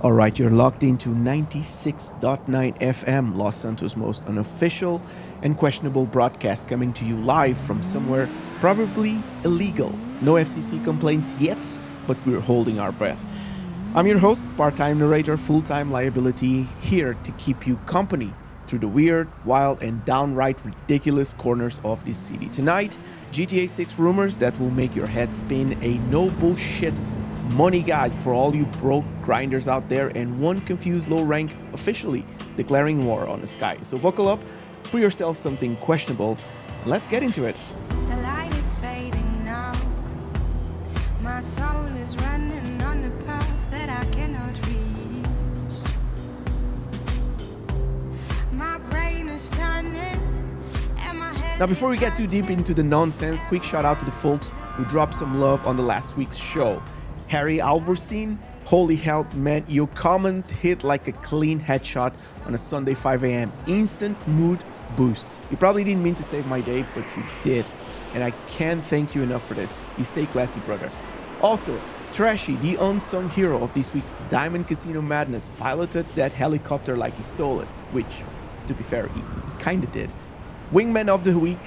All right, you're locked into 96.9 FM, Los Santos' most unofficial and questionable broadcast, coming to you live from somewhere probably illegal. No FCC complaints yet, but we're holding our breath. I'm your host, part-time narrator, full-time liability, here to keep you company through the weird, wild, and downright ridiculous corners of this city. Tonight, GTA 6 rumors that will make your head spin, a no-bullshit money guide for all you broke grinders out there, and one confused low rank officially declaring war on the sky. So buckle up, pour yourself something questionable, and let's get into it. The light is fading now. My soul is running on the path that I cannot reach. My brain is turning and my head. Now, before we get too deep into the nonsense, quick shout out to the folks who dropped some love on the last week's show. Harry Alverstein, holy hell, man, your comment hit like a clean headshot on a Sunday 5 a.m. Instant mood boost. You probably didn't mean to save my day, but you did. And I can't thank you enough for this. You stay classy, brother. Also, Trashy, the unsung hero of this week's Diamond Casino Madness, piloted that helicopter like he stole it, which, to be fair, he kinda did. Wingman of the week,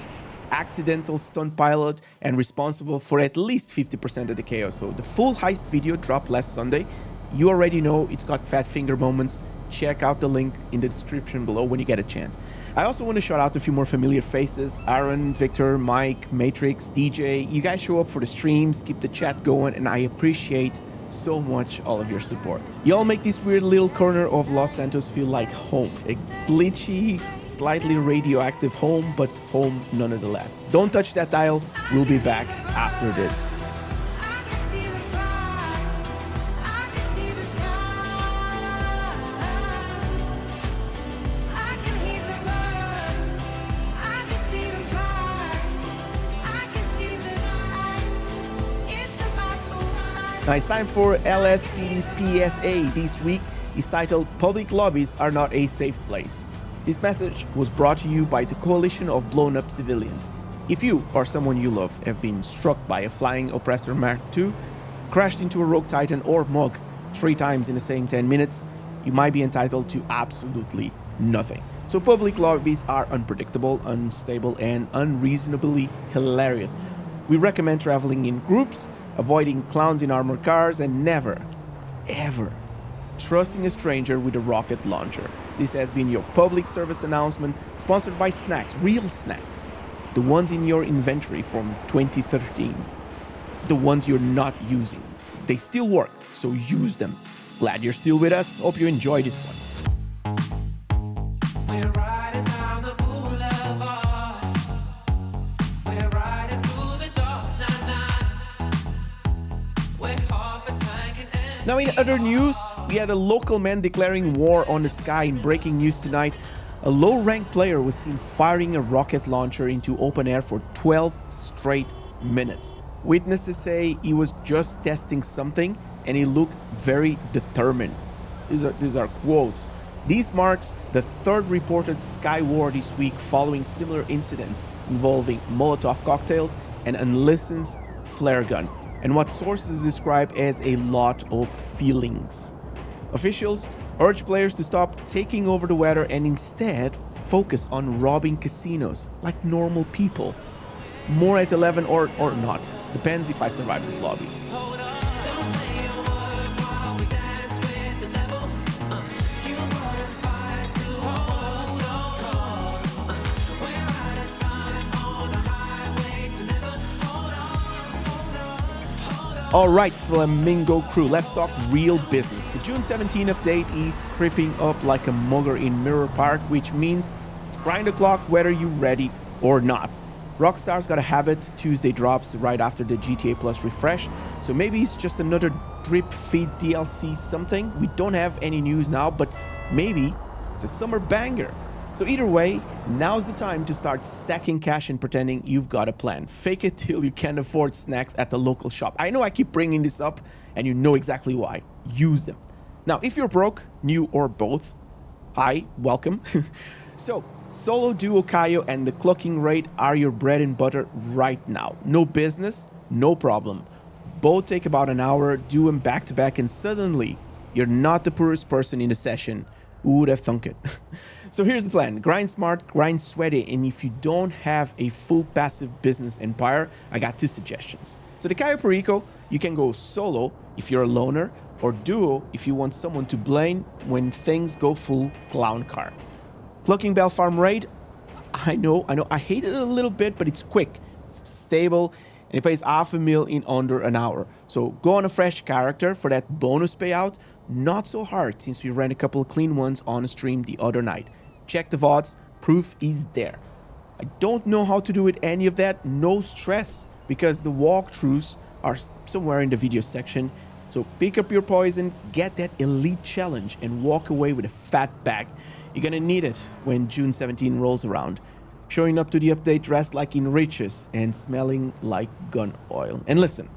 accidental stunt pilot, and responsible for at least 50% of the chaos. So the full heist video dropped last Sunday. You already know it's got fat finger moments. Check out the link in the description below when you get a chance. I also want to shout out a few more familiar faces: Aaron, Victor, Mike, Matrix, DJ. You guys show up for the streams, keep the chat going, and I appreciate so much all of your support. Y'all make this weird little corner of Los Santos feel like home. A glitchy, slightly radioactive home, but home nonetheless. Don't touch that dial. We'll be back after this. I can see the fire. I can see the sky. I can hear the birds. I can see the fire. I can see the sky. It's about to rise. Now it's time for LSC's PSA. This week is titled "Public Lobbies Are Not a Safe Place." This message was brought to you by the Coalition of Blown Up Civilians. If you or someone you love have been struck by a flying oppressor Mark II, crashed into a Rogue Titan or Mug 3 times in the same 10 minutes, you might be entitled to absolutely nothing. So public lobbies are unpredictable, unstable, and unreasonably hilarious. We recommend traveling in groups, avoiding clowns in armored cars, and never, ever trusting a stranger with a rocket launcher. This has been your public service announcement, sponsored by Snacks, real snacks. The ones in your inventory from 2013. The ones you're not using. They still work, so use them. Glad you're still with us. Hope you enjoy this one. We're riding down the boulevard. We're riding through the dark night. We're half a tank and Now, in other news, we had a local man declaring war on the sky. In breaking news tonight, a low-ranked player was seen firing a rocket launcher into open air for 12 straight minutes. Witnesses say he was just testing something and he looked very determined. These are quotes. This marks the third reported sky war this week, following similar incidents involving Molotov cocktails and unlicensed flare gun, and what sources describe as a lot of feelings. Officials urge players to stop taking over the weather and instead focus on robbing casinos like normal people. More at 11 or not. Depends if I survive this lobby. hold up. Don't say a word while we dance with the devil. You brought a fire to a world so cold. We're out of time on a highway to never. Hold on. Alright, Flamingo Crew, let's talk real business. The June 17 update is creeping up like a mugger in Mirror Park, which means it's grind o'clock whether you're ready or not. Rockstar's got a habit, Tuesday drops right after the GTA Plus refresh, so maybe it's just another drip feed DLC something. We don't have any news now, but maybe it's a summer banger. So either way, now's the time to start stacking cash and pretending you've got a plan. Fake it till you can afford snacks at the local shop. I know I keep bringing this up, and you know exactly why. Use them. Now, if you're broke, new or both, hi, welcome. So, solo duo Cayo and the Cluckin raid are your bread and butter right now. No business, no problem. Both take about an hour, do them back to back, and suddenly You're not the poorest person in the session. Who would have thunk it? So here's the plan. Grind smart, grind sweaty, and if you don't have a full passive business empire, I got 2 suggestions. So the Cayo Perico, you can go solo if you're a loner, or duo if you want someone to blame when things go full clown car. Cluckin Bell Farm Raid, I know, I hate it a little bit, but it's quick, it's stable, and it pays $500,000 in under an hour. So go on a fresh character for that bonus payout. Not so hard since we ran a couple of clean ones on a stream the other night. Check the VODs, proof is there. I don't know how to do it, any of that, no stress, because the walkthroughs are somewhere in the video section. So pick up your poison, get that elite challenge, and walk away with a fat bag. You're gonna need it when June 17 rolls around. Showing up to the update dressed like in riches and smelling like gun oil. And listen,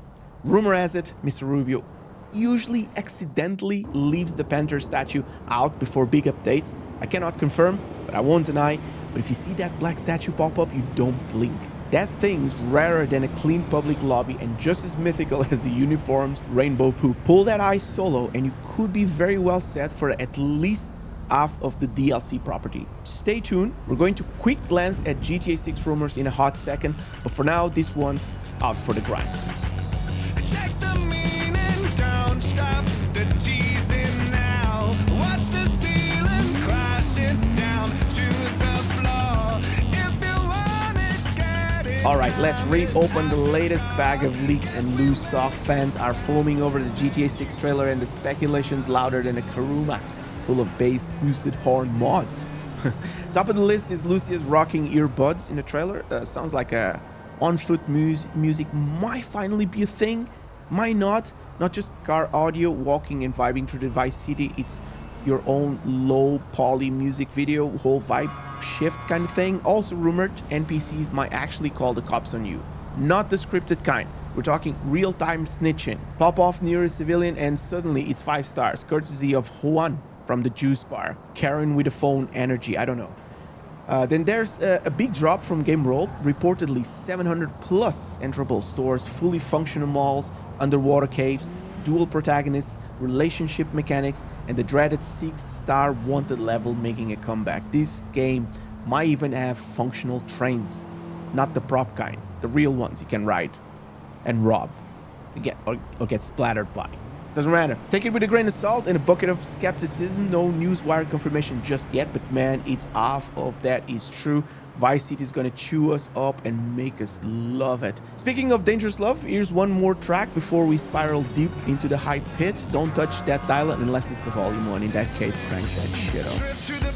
rumor has it, Mr. Rubio usually accidentally leaves the Panther statue out before big updates. I cannot confirm, but I won't deny. But if you see that black statue pop up, you don't blink. That thing's rarer than a clean public lobby and just as mythical as a uniformed rainbow poop. Pull that eye solo and you could be very well set for at least half of the DLC property. Stay tuned, we're going to quick glance at GTA 6 rumors in a hot second, but for now, this one's out for the grind. Check the meaning, don't stop the teasing now. Watch the ceiling crashing down to the floor. If you want it, get it. Alright, let's reopen the latest bag of leaks and loose stock. Fans are foaming over the GTA 6 trailer and the speculation's louder than a Karuma full of bass boosted horn mods. Top of the list is Lucia's rocking earbuds in the trailer. Sounds like a on-foot music might finally be a thing, might not. Not just car audio, walking and vibing through the Vice City. It's your own low poly music video, whole vibe shift kind of thing. Also rumored NPCs might actually call the cops on you. Not the scripted kind. We're talking real-time snitching. Pop off near a civilian and suddenly it's 5 stars, courtesy of Juan from the juice bar. Karen with a phone energy, I don't know. Then there's a big drop from Game Roll, reportedly 700 plus enterable stores, fully functional malls, underwater caves, dual protagonists, relationship mechanics, and the dreaded 6-star wanted level making a comeback. This game might even have functional trains, not the prop kind, the real ones you can ride and rob, or get splattered by. Doesn't matter. Take it with a grain of salt and a bucket of skepticism. No newswire confirmation just yet, but man, it's half of that is true. Vice City is gonna chew us up and make us love it. Speaking of dangerous love, here's one more track before we spiral deep into the high pit. Don't touch that dial unless it's the volume one. In that case, crank that shit up. Stripped to the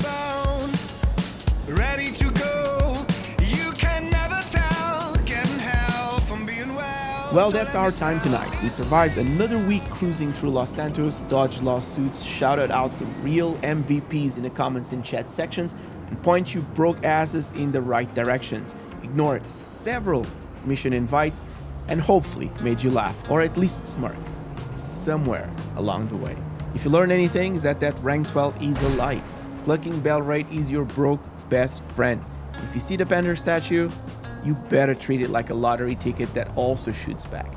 bone, ready to go. You can never tell, getting hell from being well. Well, that's our time tonight. We survived another week cruising through Los Santos, dodged lawsuits, shouted out the real MVPs in the comments and chat sections, and point you broke asses in the right directions. Ignored several mission invites, and hopefully made you laugh, or at least smirk, somewhere along the way. If you learn anything, is that rank 12 is a lie. Cluckin Bell Raid is your broke best friend. If you see the Panther statue, you better treat it like a lottery ticket that also shoots back.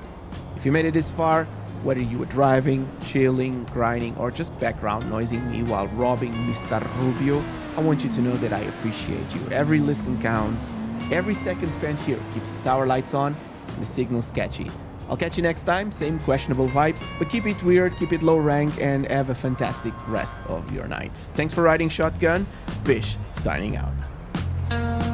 If you made it this far, whether you were driving, chilling, grinding, or just background noising me while robbing Mr. Rubio, I want you to know that I appreciate you. Every listen counts. Every second spent here keeps the tower lights on and the signal sketchy. I'll catch you next time, same questionable vibes, but keep it weird, keep it low rank, and have a fantastic rest of your night. Thanks for riding shotgun. Bish signing out.